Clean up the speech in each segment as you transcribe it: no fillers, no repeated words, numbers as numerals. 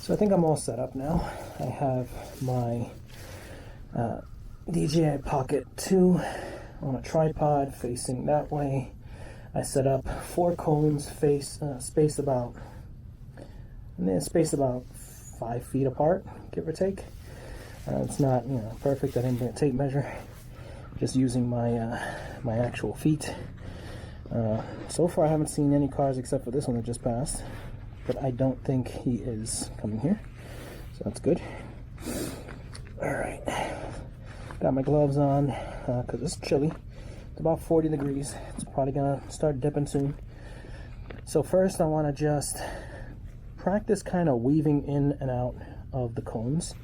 So I think I'm all set up now. I have my DJI Pocket 2 on a tripod facing that way. I set up 4 cones spaced about 5 feet apart, give or take. It's not, you know, perfect. I didn't bring a tape measure. Just using my my actual feet. So far I haven't seen any cars except for this one that just passed, but I don't think he is coming here, so that's good. Alright, got my gloves on because it's chilly. It's about 40 degrees. It's probably gonna start dipping soon. So first I want to just practice kind of weaving in and out of the cones,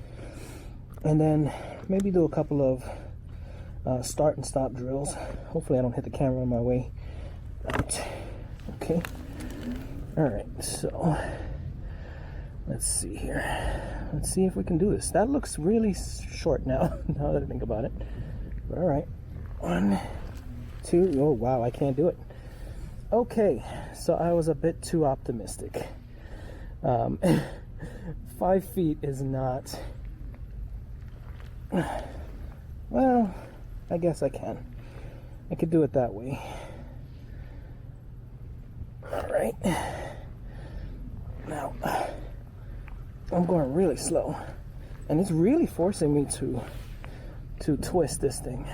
and then maybe do a couple of start and stop drills. Hopefully I don't hit the camera on my way out. Okay. Alright, so let's see here. Let's see if we can do this. That looks really short now, now that I think about it. Alright. 1, 2, oh wow, I can't do it. Okay, so I was a bit too optimistic. 5 feet is not... Well, I guess I can. I could do it that way. Alright. Now, I'm going really slow. And it's really forcing me to twist this thing.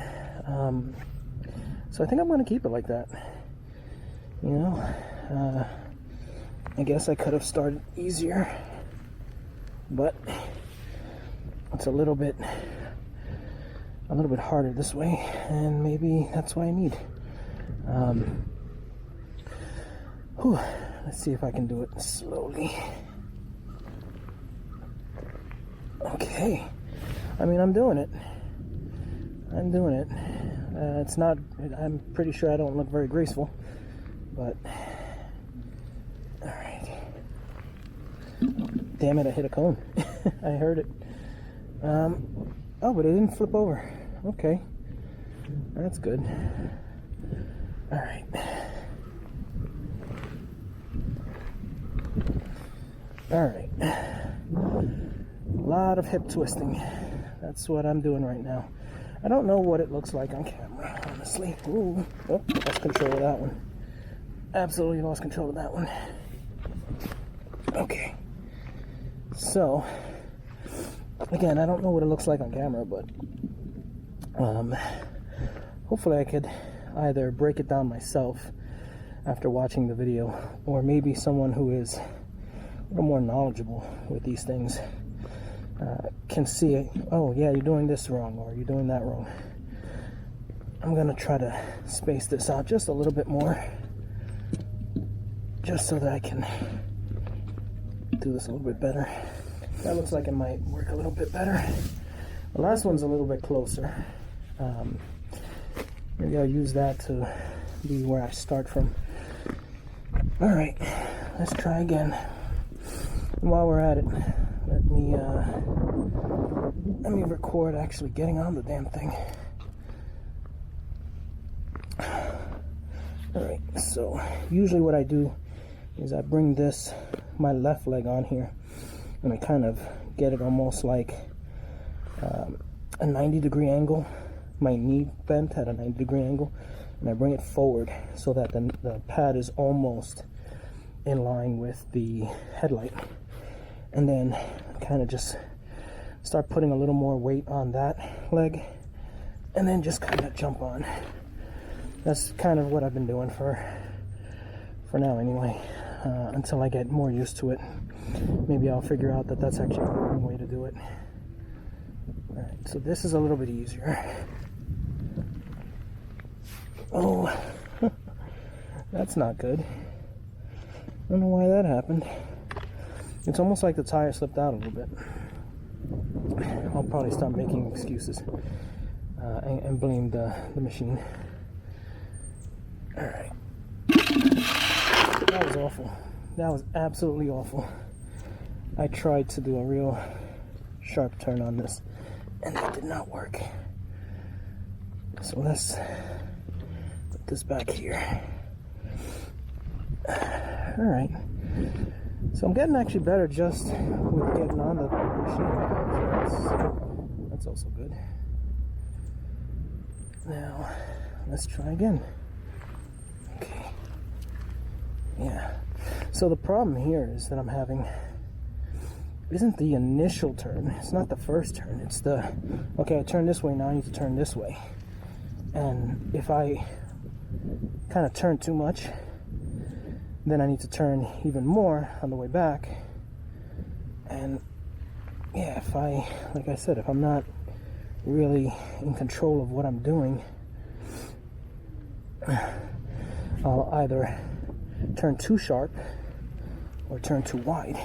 So I think I'm going to keep it like that. You know? I guess I could have started easier. But it's a little bit harder this way, and maybe that's what I need. Let's see if I can do it slowly. Okay, I mean, I'm doing it. It's not, I'm pretty sure I don't look very graceful, but all right. Damn it, I hit a cone. I heard it. Oh, but it didn't flip over. Okay, that's good. All right. All right. A lot of hip twisting. That's what I'm doing right now. I don't know what it looks like on camera, honestly. Ooh, oh, lost control of that one. Absolutely lost control of that one. Okay. So, again, I don't know what it looks like on camera, but hopefully I could either break it down myself after watching the video, or maybe someone who is a little more knowledgeable with these things can see it. Oh yeah, you're doing this wrong, or you're doing that wrong. I'm gonna try to space this out just a little bit more, just so that I can do this a little bit better. That looks like it might work a little bit better. The last one's a little bit closer. Maybe I'll use that to be where I start from. Alright, let's try again. And while we're at it, let me record actually getting on the damn thing. Alright, so usually what I do is I bring my left leg on here, and I kind of get it almost like a 90-degree angle. My knee bent at a 90-degree angle, and I bring it forward so that the pad is almost in line with the headlight. And then kind of just start putting a little more weight on that leg, and then just kind of jump on. That's kind of what I've been doing for now anyway, until I get more used to it. Maybe I'll figure out that that's actually one way to do it. Alright, so this is a little bit easier. Oh, that's not good. I don't know why that happened. It's almost like the tire slipped out a little bit. I'll probably start making excuses and blame the machine. Alright. That was awful. That was absolutely awful. I tried to do a real sharp turn on this, and that did not work. So let's put this back here. Alright. So I'm getting actually better just with getting on the machine. So that's also good. Now, let's try again. Okay. Yeah. So the problem here is that I'm having isn't the initial turn. It's not the first turn. It's the, okay, I turn this way, now I need to turn this way. And if I kind of turn too much, then I need to turn even more on the way back. And yeah, if I, like I said, if I'm not really in control of what I'm doing, I'll either turn too sharp or turn too wide.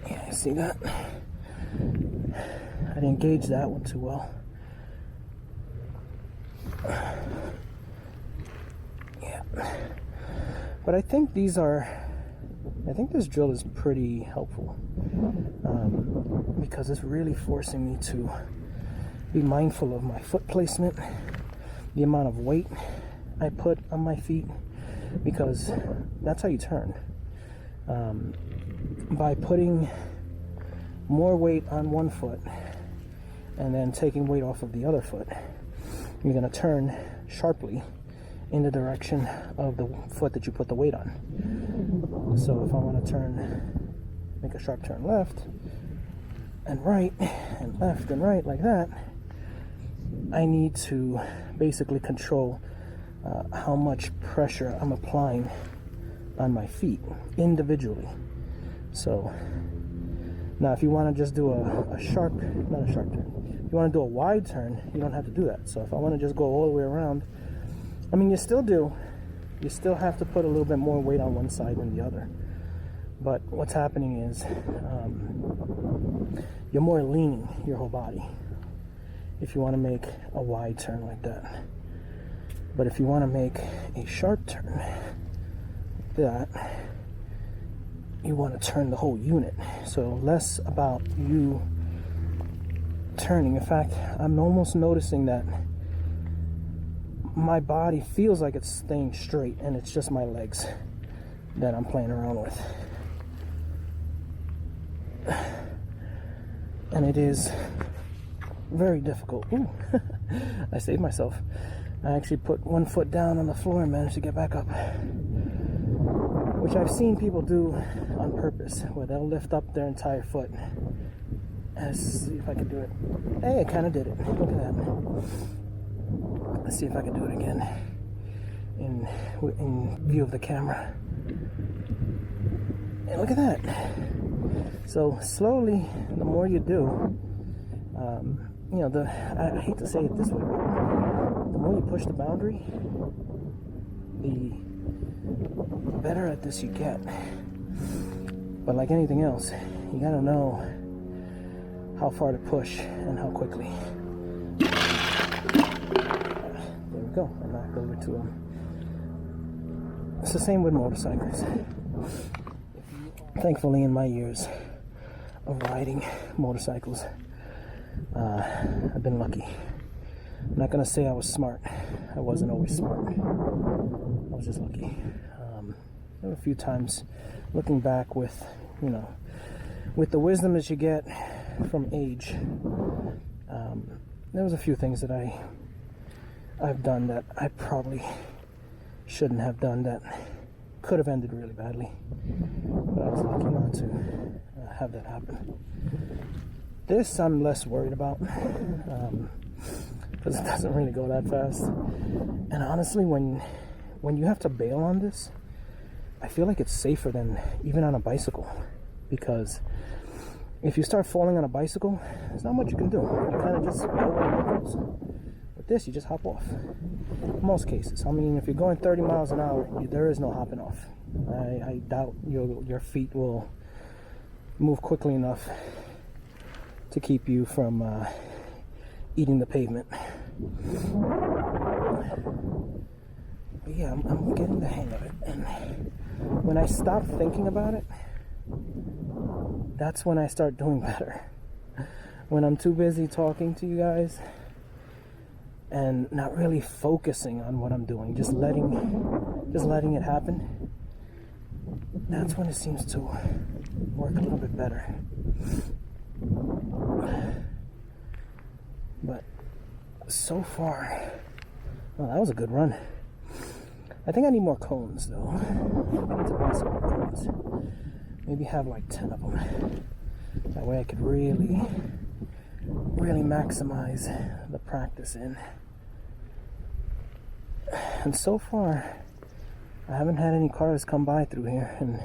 Yeah, you see that? I didn't gauge that one too well. Yeah. But I think this drill is pretty helpful, because it's really forcing me to be mindful of my foot placement, the amount of weight I put on my feet, because that's how you turn. By putting more weight on one foot and then taking weight off of the other foot, you're going to turn sharply in the direction of the foot that you put the weight on. So if I want to make a sharp turn left and right and left and right like that, I need to basically control how much pressure I'm applying on my feet individually. So now if you want to just do not a sharp turn, if you want to do a wide turn, you don't have to do that. So if I want to just go all the way around, I mean, you still do. You still have to put a little bit more weight on one side than the other. But what's happening is you're more leaning your whole body if you want to make a wide turn like that. But if you want to make a sharp turn like that, you want to turn the whole unit. So less about you turning. In fact, I'm almost noticing that my body feels like it's staying straight, and it's just my legs that I'm playing around with. And it is very difficult. Ooh, I saved myself. I actually put one foot down on the floor and managed to get back up, which I've seen people do on purpose, where they'll lift up their entire foot. Let's see if I can do it. Hey, I kind of did it. Look at that. Let's see if I can do it again in view of the camera. And look at that. So slowly, the more you do, I hate to say it this way, but the more you push the boundary, the better at this you get. But like anything else, you gotta know how far to push and how quickly. There we go. I knocked over to him. It's the same with motorcycles. Thankfully, in my years of riding motorcycles, I've been lucky. I'm not gonna say I was smart. I wasn't always smart. I was just lucky. There were a few times, looking back with the wisdom that you get from age, there was a few things that I've done that I probably shouldn't have done, that could have ended really badly, but I was lucky not to have that happen. This I'm less worried about, because it doesn't really go that fast. And honestly, when you have to bail on this, I feel like it's safer than even on a bicycle, because if you start falling on a bicycle, there's not much you can do. You kind of just go where it goes. With this, you just hop off. In most cases. I mean, if you're going 30 miles an hour, there is no hopping off. I doubt your feet will move quickly enough to keep you from eating the pavement. But yeah, I'm getting the hang of it. And when I stop thinking about it, that's when I start doing better. When I'm too busy talking to you guys and not really focusing on what I'm doing, just letting it happen, that's when it seems to work a little bit better. But so far, well, that was a good run. I think I need more cones though. I need to buy some more cones. Maybe have like 10 of them. That way I could really maximize the practice in. And so far, I haven't had any cars come by through here, and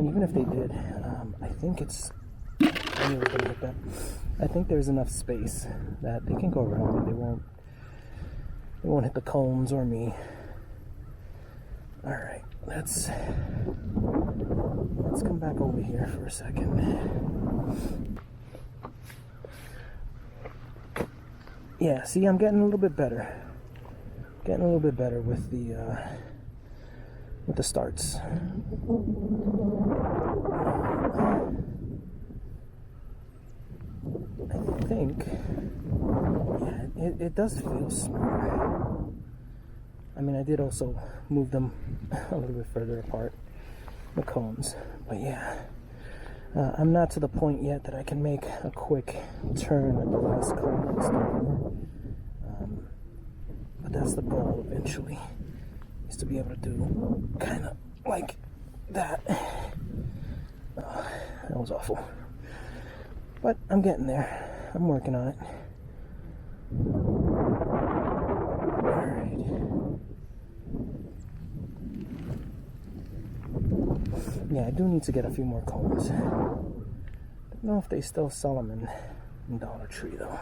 even if they did, I think it's. I think there's enough space that they can go around and they won't hit the cones or me. All right, let's come back over here for a second. Yeah, see, I'm getting a little bit better. Getting a little bit better with the starts. I think, yeah, it does feel smoother. I mean, I did also move them a little bit further apart, the cones, but yeah, I'm not to the point yet that I can make a quick turn at the last cone. But that's the goal eventually, is to be able to do kind of like that. That was awful. But I'm getting there. I'm working on it. Alright. Yeah, I do need to get a few more cones. Don't know if they still sell them in Dollar Tree though.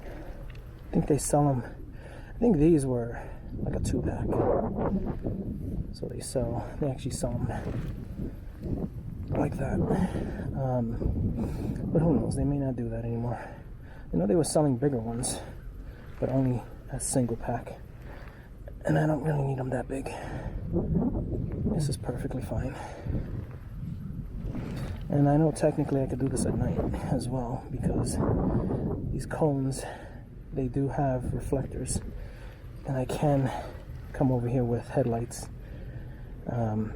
I think they sell them. I think these were like a 2-pack. So they actually sell them like that. But who knows, they may not do that anymore. I know they were selling bigger ones, but only a single pack. And I don't really need them that big. This is perfectly fine. And I know technically I could do this at night as well, because these cones, they do have reflectors, and I can come over here with headlights. And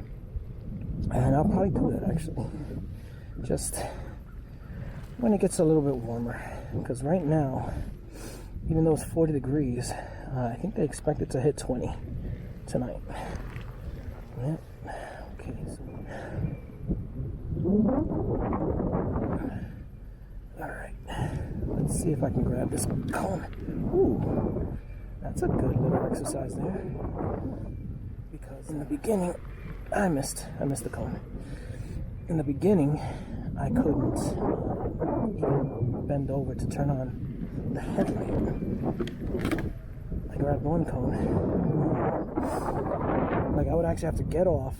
I'll probably do that actually, just when it gets a little bit warmer, because right now, even though it's 40 degrees, I think they expect it to hit 20 tonight. Yep. Okay, so alright, let's see if I can grab this cone. Ooh, that's a good little exercise there, because in the beginning I missed the cone. In the beginning, I couldn't even bend over to turn on the headlight. I grabbed one cone. Like, I would actually have to get off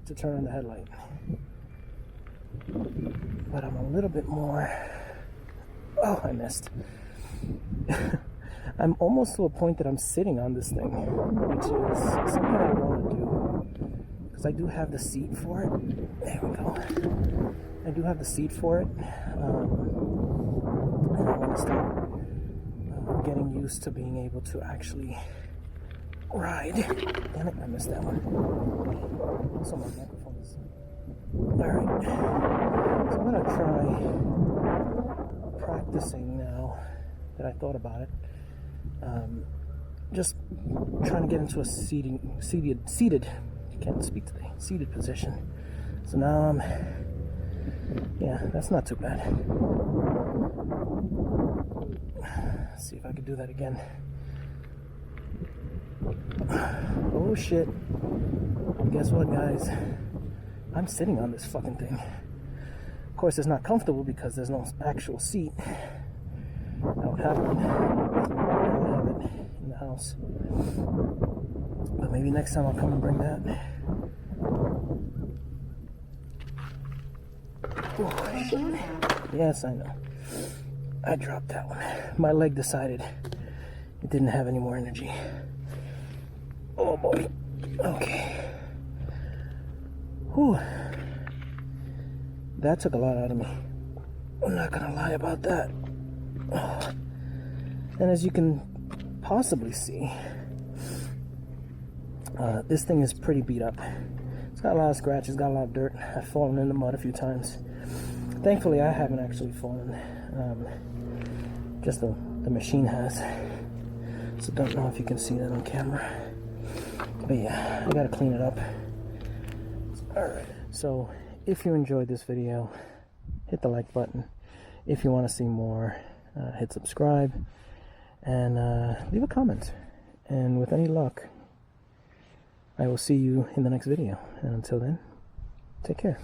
to turn on the headlight. But I'm a little bit more... Oh, I missed. I'm almost to a point that I'm sitting on this thing, which is something I want to do. Because I do have the seat for it. There we go. I do have the seat for it. And I want to start getting used to being able to actually ride. Damn it, I missed that one. Also, my microphone is... Alright. So I'm going to try practicing now that I thought about it. Just trying to get into a seated, can't speak today, seated position. So now yeah, that's not too bad. Let's see if I can do that again. Oh shit. Guess what, guys? I'm sitting on this fucking thing. Of course, it's not comfortable because there's no actual seat. I don't have one. I don't have it in the house. But maybe next time I'll come and bring that. Oh, shit. Yes, I know. I dropped that one. My leg decided it didn't have any more energy. Oh boy. Okay. Whew. That took a lot out of me. I'm not gonna lie about that. Oh. And as you can possibly see, This thing is pretty beat up. It's got a lot of scratches, got a lot of dirt. I've fallen in the mud a few times. Thankfully, I haven't actually fallen. Just the machine has. So don't know if you can see that on camera. But yeah, I gotta clean it up. Alright, so if you enjoyed this video, hit the like button. If you want to see more, hit subscribe. And leave a comment. And with any luck, I will see you in the next video. And until then, take care.